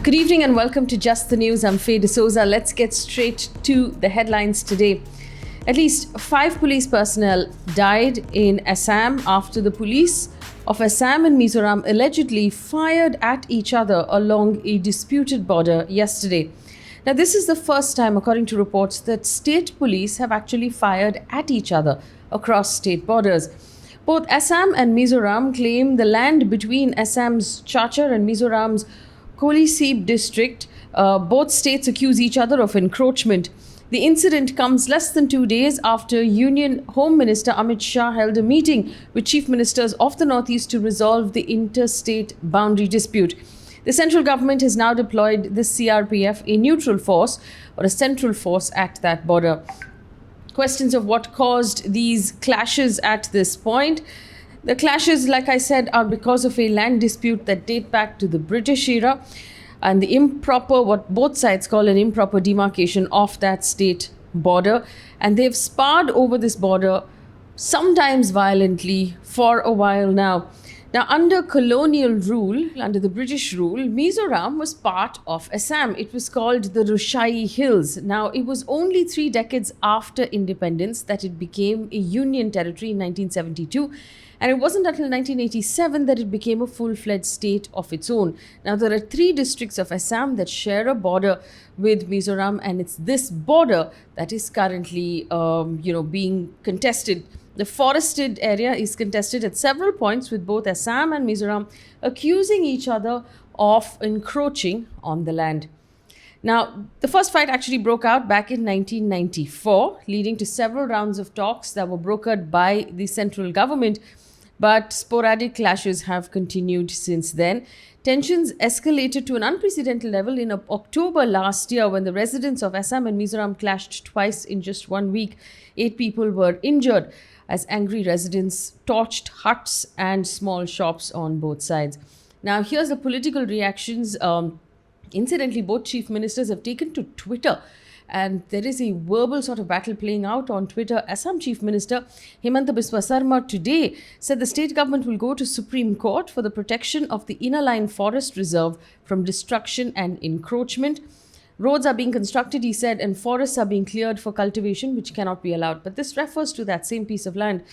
Good evening and welcome to Just the News. I'm Faye D'Souza. Let's get straight to the headlines today. At least 5 police personnel died in Assam after the police of Assam and Mizoram allegedly fired at each other along a disputed border yesterday. Now, this is the first time, according to reports, that state police have actually fired at each other across state borders. Both Assam and Mizoram claim the land between Assam's Chachar and Mizoram's Kolisib district. Both states accuse each other of encroachment. The incident comes less than 2 days after Union Home Minister Amit Shah held a meeting with chief ministers of the Northeast to resolve the interstate boundary dispute. The central government has now deployed the CRPF, a neutral force or a central force at that border. Questions of what caused these clashes at this point. The clashes, like I said, are because of a land dispute that date back to the British era and the improper, what both sides call an improper demarcation of that state border. And they've sparred over this border, sometimes violently, for a while now. Now, under colonial rule, under the British rule, Mizoram was part of Assam. It was called the Rushai Hills. Now, it was only 3 decades after independence that it became a union territory in 1972. And it wasn't until 1987 that it became a full-fledged state of its own. Now, there are 3 districts of Assam that share a border with Mizoram, and it's this border that is currently, being contested. The forested area is contested at several points, with both Assam and Mizoram accusing each other of encroaching on the land. Now, the first fight actually broke out back in 1994, leading to several rounds of talks that were brokered by the central government. But sporadic clashes have continued since then. Tensions escalated to an unprecedented level in October last year when the residents of Assam and Mizoram clashed twice in just 1 week. 8 people were injured as angry residents torched huts and small shops on both sides. Now, here's the political reactions. Incidentally, both chief ministers have taken to Twitter, and there is a verbal sort of battle playing out on Twitter. Assam Chief Minister Himanta Biswa Sarma today said the state government will go to Supreme Court for the protection of the Inner Line Forest Reserve from destruction and encroachment. Roads are being constructed, he said, and forests are being cleared for cultivation, which cannot be allowed. But this refers to that same piece of land.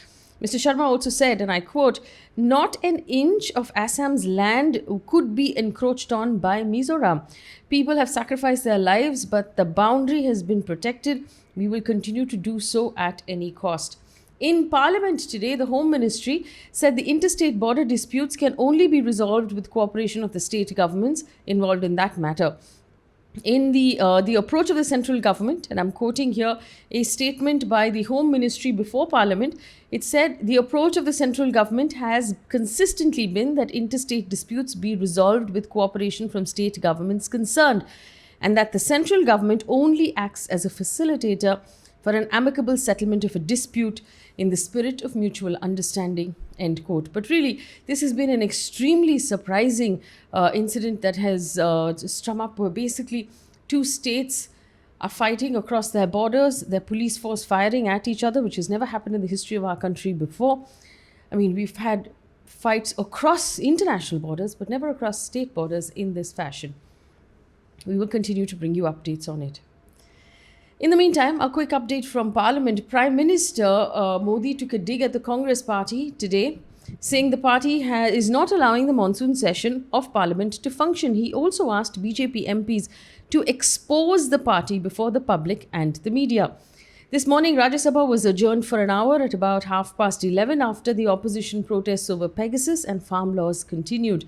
Mr. Sharma also said, and I quote, "Not an inch of Assam's land could be encroached on by Mizoram. People have sacrificed their lives, but the boundary has been protected. We will continue to do so at any cost." In Parliament today, the Home Ministry said the interstate border disputes can only be resolved with cooperation of the state governments involved in that matter. In the approach of the central government, and I'm quoting here a statement by the Home Ministry before Parliament, it said the approach of the central government has consistently been that interstate disputes be resolved with cooperation from state governments concerned, and that the central government only acts as a facilitator for an amicable settlement of a dispute in the spirit of mutual understanding, end quote. But really, this has been an extremely surprising incident that has strung up where basically 2 states are fighting across their borders, their police force firing at each other, which has never happened in the history of our country before. I mean, we've had fights across international borders, but never across state borders in this fashion. We will continue to bring you updates on it. In the meantime, a quick update from Parliament. Prime Minister Modi took a dig at the Congress party today, saying the party is not allowing the monsoon session of Parliament to function. He also asked BJP MPs to expose the party before the public and the media. This morning, Rajya Sabha was adjourned for an hour at about 11:30 after the opposition protests over Pegasus and farm laws continued.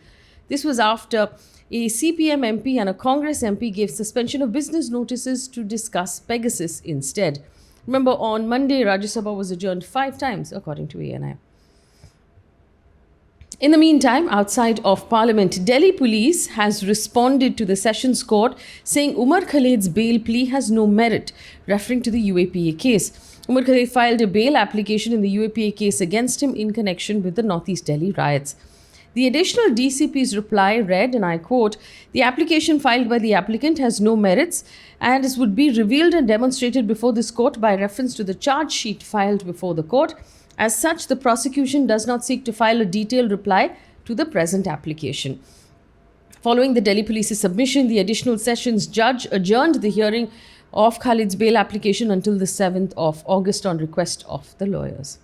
This was after a CPM MP and a Congress MP gave suspension of business notices to discuss Pegasus instead. Remember, on Monday, Rajya Sabha was adjourned 5 times, according to ANI. In the meantime, outside of Parliament, Delhi police has responded to the Sessions Court saying Umar Khalid's bail plea has no merit, referring to the UAPA case. Umar Khalid filed a bail application in the UAPA case against him in connection with the Northeast Delhi riots. The additional DCP's reply read, and I quote, "The application filed by the applicant has no merits and would be revealed and demonstrated before this court by reference to the charge sheet filed before the court. As such, the prosecution does not seek to file a detailed reply to the present application." Following the Delhi Police's submission, the additional sessions judge adjourned the hearing of Khalid's bail application until the 7th of August on request of the lawyers.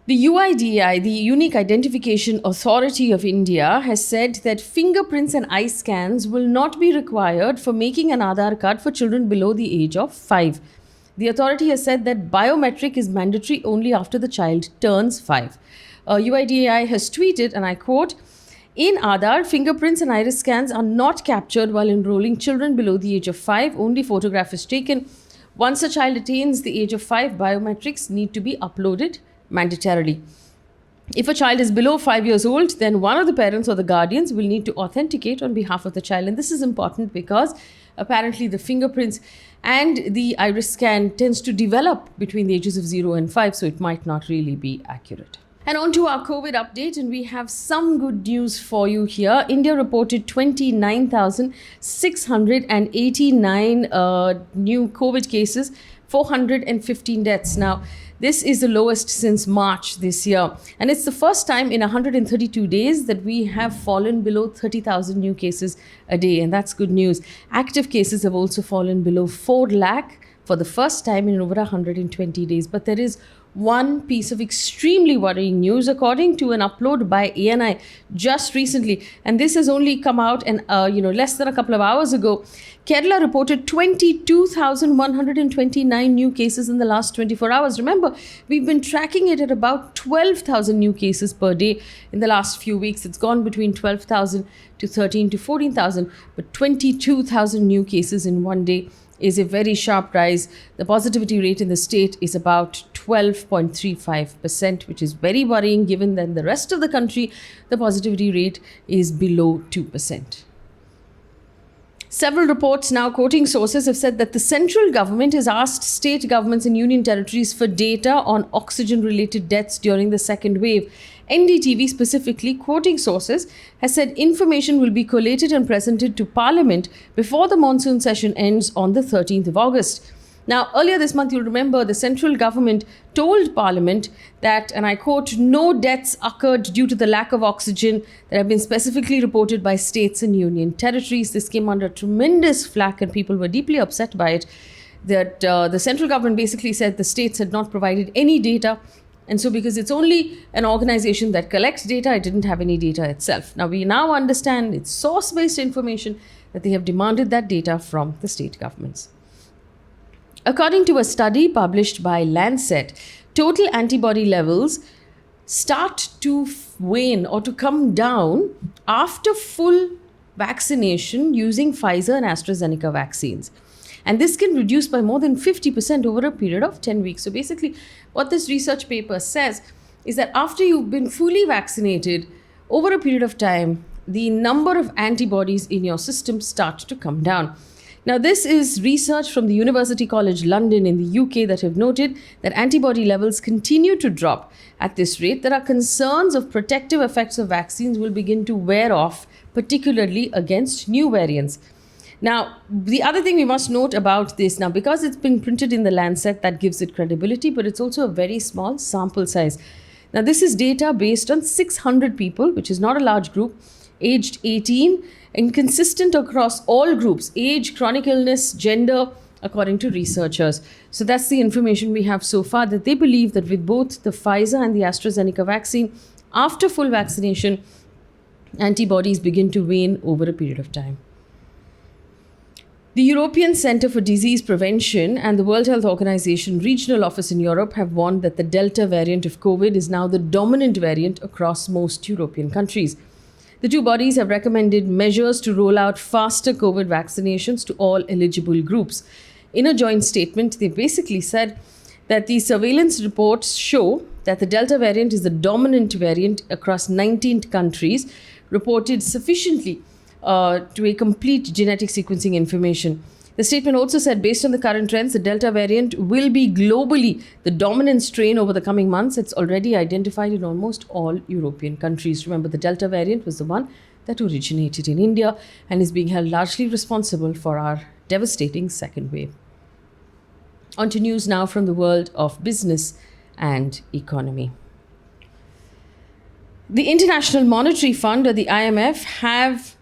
The UIDAI, the Unique Identification Authority of India, has said that fingerprints and eye scans will not be required for making an Aadhaar card for children below the age of 5. The authority has said that biometric is mandatory only after the child turns 5. UIDAI has tweeted, and I quote, "In Aadhaar, fingerprints and iris scans are not captured while enrolling children below the age of 5. Only photograph is taken. Once a child attains the age of 5, biometrics need to be uploaded mandatorily. If a child is below 5 years old, then one of the parents or the guardians will need to authenticate on behalf of the child." And this is important because apparently the fingerprints and the iris scan tends to develop between the ages of 0 and 5, so it might not really be accurate. And on to our COVID update, and we have some good news for you here. India reported 29,689 new COVID cases, 415 deaths. Now, this is the lowest since March this year. And it's the first time in 132 days that we have fallen below 30,000 new cases a day. And that's good news. Active cases have also fallen below 4 lakh for the first time in over 120 days. But there is one piece of extremely worrying news, according to an upload by ANI just recently, and this has only come out and less than a couple of hours ago. Kerala reported 22,129 new cases in the last 24 hours. Remember, we've been tracking it at about 12,000 new cases per day in the last few weeks. It's gone between 12,000 to 13 to 14,000, but 22,000 new cases in one day is a very sharp rise. The positivity rate in the state is about 12.35%, which is very worrying given that in the rest of the country, the positivity rate is below 2%. Several reports now quoting sources have said that the central government has asked state governments and union territories for data on oxygen-related deaths during the second wave. NDTV, specifically quoting sources, has said information will be collated and presented to Parliament before the monsoon session ends on the 13th of August. Now, earlier this month, you'll remember the central government told Parliament that, and I quote, "no deaths occurred due to the lack of oxygen that have been specifically reported by states and union territories." This came under tremendous flack and people were deeply upset by it. That the central government basically said the states had not provided any data. And so because it's only an organization that collects data, it didn't have any data itself. Now, we now understand it's source-based information that they have demanded that data from the state governments. According to a study published by Lancet, total antibody levels start to wane or to come down after full vaccination using Pfizer and AstraZeneca vaccines. And this can reduce by more than 50% over a period of 10 weeks. So basically, what this research paper says is that after you've been fully vaccinated, over a period of time, the number of antibodies in your system start to come down. Now, this is research from the University College London in the UK that have noted that antibody levels continue to drop at this rate. There are concerns of protective effects of vaccines will begin to wear off, particularly against new variants. Now, the other thing we must note about this, now because it's been printed in the Lancet, that gives it credibility, but it's also a very small sample size. Now, this is data based on 600 people, which is not a large group, aged 18, and consistent across all groups, age, chronic illness, gender, according to researchers. So that's the information we have so far, that they believe that with both the Pfizer and the AstraZeneca vaccine, after full vaccination, antibodies begin to wane over a period of time. The European Centre for Disease Prevention and the World Health Organization regional office in Europe have warned that the Delta variant of COVID is now the dominant variant across most European countries. The two bodies have recommended measures to roll out faster COVID vaccinations to all eligible groups. In a joint statement, they basically said that the surveillance reports show that the Delta variant is the dominant variant across 19 countries, reported sufficiently to a complete genetic sequencing information. The statement also said, based on the current trends, the Delta variant will be globally the dominant strain over the coming months. It's already identified in almost all European countries. Remember, the Delta variant was the one that originated in India and is being held largely responsible for our devastating second wave. On to news now from the world of business and economy. The International Monetary Fund, or the IMF, have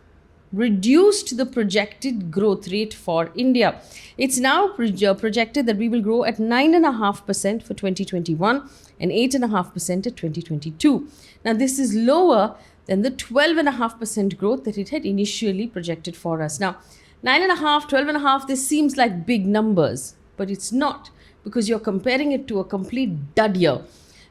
reduced the projected growth rate for India. It's now projected that we will grow at 9.5% for 2021 and 8.5% at 2022. Now, this is lower than the 12.5% growth that it had initially projected for us. Now, 9.5, 12.5, this seems like big numbers, but it's not, because you're comparing it to a complete dud year,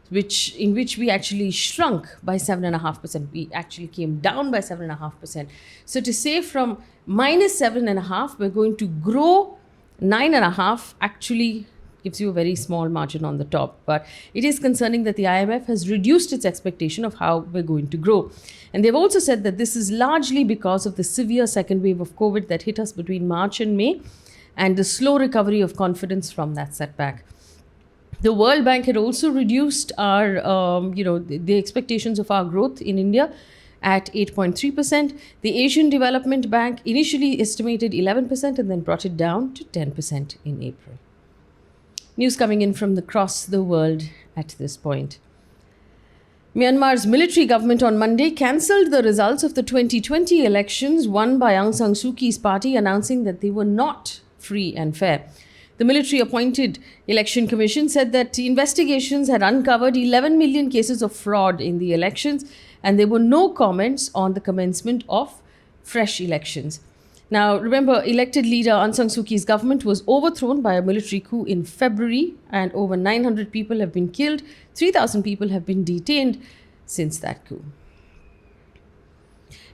in which we actually shrunk by 7.5%. We actually came down by 7.5%. So to say from minus 7.5, we're going to grow 9.5 actually gives you a very small margin on the top. But it is concerning that the IMF has reduced its expectation of how we're going to grow. And they've also said that this is largely because of the severe second wave of COVID that hit us between March and May, and the slow recovery of confidence from that setback. The World Bank had also reduced our, the expectations of our growth in India at 8.3%. The Asian Development Bank initially estimated 11% and then brought it down to 10% in April. News coming in from across the world at this point. Myanmar's military government on Monday cancelled the results of the 2020 elections won by Aung San Suu Kyi's party, announcing that they were not free and fair. The military-appointed election commission said that the investigations had uncovered 11 million cases of fraud in the elections, and there were no comments on the commencement of fresh elections. Now, remember, elected leader Aung San Suu Kyi's government was overthrown by a military coup in February, and over 900 people have been killed. 3,000 people have been detained since that coup.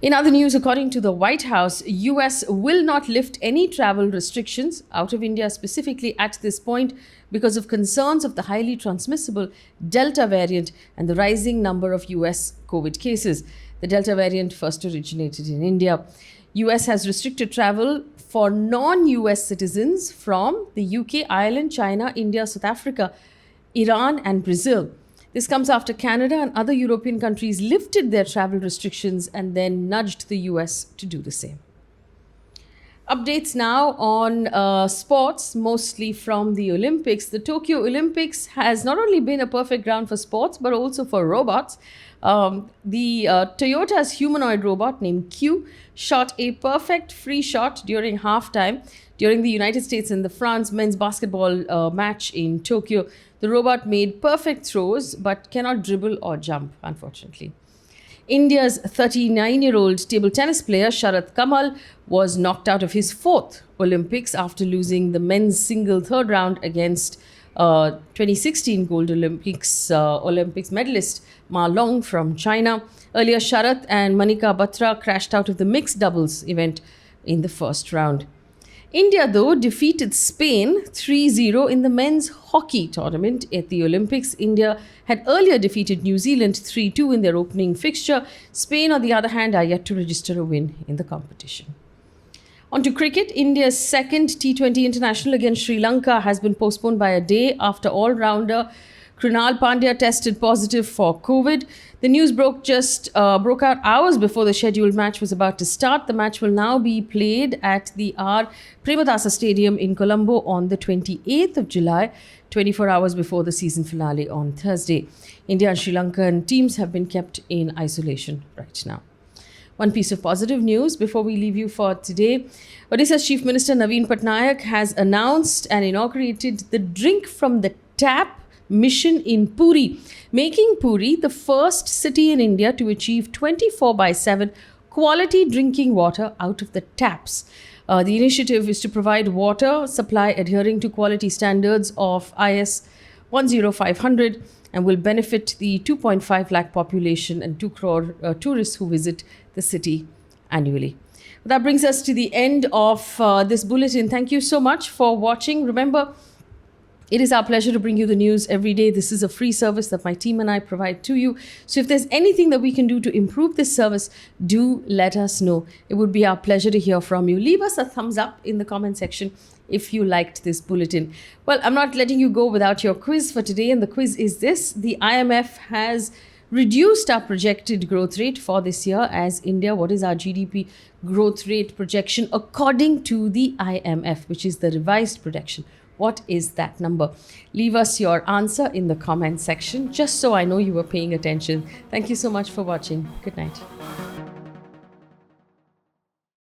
In other news, according to the White House, US will not lift any travel restrictions out of India specifically at this point because of concerns of the highly transmissible Delta variant and the rising number of US COVID cases. The Delta variant first originated in India. US has restricted travel for non-US citizens from the UK, Ireland, China, India, South Africa, Iran and Brazil. This comes after Canada and other European countries lifted their travel restrictions and then nudged the US to do the same. Updates now on sports, mostly from the Olympics. The Tokyo Olympics has not only been a perfect ground for sports, but also for robots. Toyota's humanoid robot named Q shot a perfect free shot during halftime during the United States and the France men's basketball match in Tokyo. The robot made perfect throws but cannot dribble or jump, unfortunately. India's 39-year-old table tennis player Sharath Kamal was knocked out of his fourth Olympics after losing the men's single third round against 2016 Gold Olympics medalist Ma Long from China. Earlier, Sharath and Manika Batra crashed out of the mixed doubles event in the first round. India, though, defeated Spain 3-0 in the men's hockey tournament at the Olympics. India had earlier defeated New Zealand 3-2 in their opening fixture. Spain, on the other hand, are yet to register a win in the competition. On to cricket. India's second T20 international against Sri Lanka has been postponed by a day after all-rounder Krunal Pandya tested positive for COVID. The news broke out hours before the scheduled match was about to start. The match will now be played at the R. Premadasa Stadium in Colombo on the 28th of July, 24 hours before the season finale on Thursday. India and Sri Lankan teams have been kept in isolation right now. One piece of positive news before we leave you for today. Odisha's Chief Minister Naveen Patnaik has announced and inaugurated the Drink from the Tap mission in Puri, making Puri the first city in India to achieve 24/7 quality drinking water out of the taps. The initiative is to provide water supply adhering to quality standards of IS 10500 and will benefit the 2.5 lakh population and 2 crore tourists who visit the city annually. That brings us to the end of this bulletin. Thank you so much for watching. Remember, it is our pleasure to bring you the news every day. This is a free service that my team and I provide to you. So if there's anything that we can do to improve this service, do let us know. It would be our pleasure to hear from you. Leave us a thumbs up in the comment section if you liked this bulletin. Well, I'm not letting you go without your quiz for today. And the quiz is this. The IMF has reduced our projected growth rate for this year as India. What is our GDP growth rate projection according to the IMF, which is the revised projection What is that number? Leave us your answer in the comment section just so I know you were paying attention. Thank you so much for watching. Good night.